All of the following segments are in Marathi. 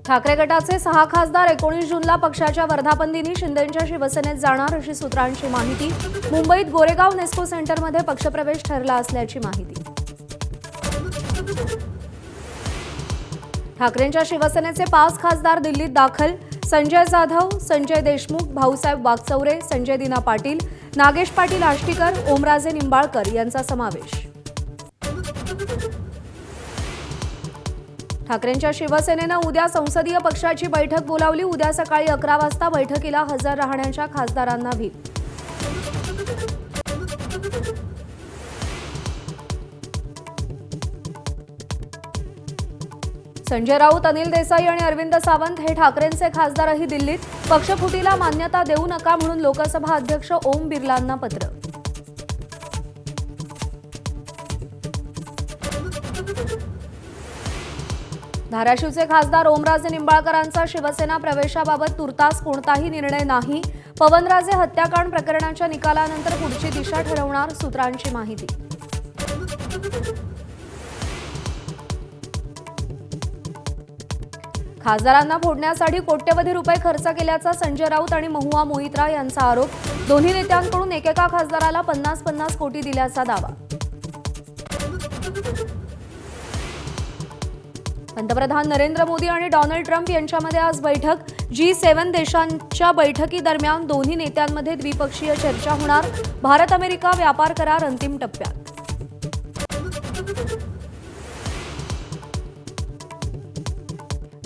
ठाकरे गटाचे 6 खासदार 19 जूनला पक्षाच्या वर्धापनदिनी शिंदेंच्या शिवसेनेत जाणार अशी सूत्रांची माहिती। मुंबईत गोरेगाव नेस्को सेंटरमध्ये पक्षप्रवेश ठरला असल्याची माहिती। ठाकरेंच्या शिवसेनेचे 5 खासदार दिल्लीत दाखल। संजय जाधव, संजय देशमुख, भाऊसाहेब वागचौरे, संजय दिना पाटील, नागेश पाटील आष्टीकर, ओमराजे निंबाळकर यांचा समावेश। ठाकरेंच्या शिवसेनेनं उद्या संसदीय पक्षाची बैठक बोलावली। उद्या सकाळी 11 वाजता बैठकीला हजर राहण्याच्या खासदारांना व्हीप। संजय राऊत, अनिल देसाई आणि अरविंद सावंत हे ठाकरेंचे खासदारही दिल्लीत। पक्षफुटीला मान्यता देऊ नका म्हणून लोकसभा अध्यक्ष ओम बिर्लांना पत्र। धाराशिवचे खासदार ओमराजे निंबाळकरांचा शिवसेना प्रवेशाबाबत तुर्तास कोणताही निर्णय नाही। पवनराजे हत्याकांड प्रकरणाच्या निकालानंतर पुढची दिशा ठरवणार, सूत्रांची माहिती। खासदारांना फोडण्यासाठी कोट्यवधी रुपये खर्च केल्याचा संजय राऊत आणि महुआ मोहित्रा यांचा आरोप। दोन्ही नेत्यांकडून एकेका खासदाराला 50-50 कोटी दिल्याचा दावा। पंतप्रधान नरेंद्र मोदी आणि डोनाल्ड ट्रम्प यांच्यामध्ये आज बैठक। G7 देशांच्या बैठकीदरम्यान दोन्ही नेत्यांमध्ये द्विपक्षीय चर्चा होणार। भारत-अमेरिका व्यापार करार अंतिम टप्प्यात।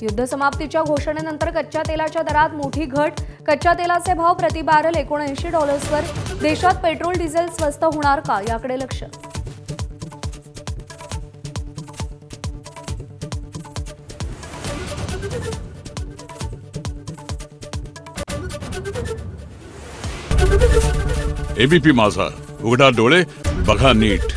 युद्धसमाप्तीच्या घोषणेनंतर कच्च्या तेलाच्या दरात मोठी घट। कच्च्या तेलाचे भाव प्रति बॅरल $79वर। देशात पेट्रोल डिझेल स्वस्त होणार का, याकडे लक्ष। एबीपी माझा, उघडा डोळे बघा नीट।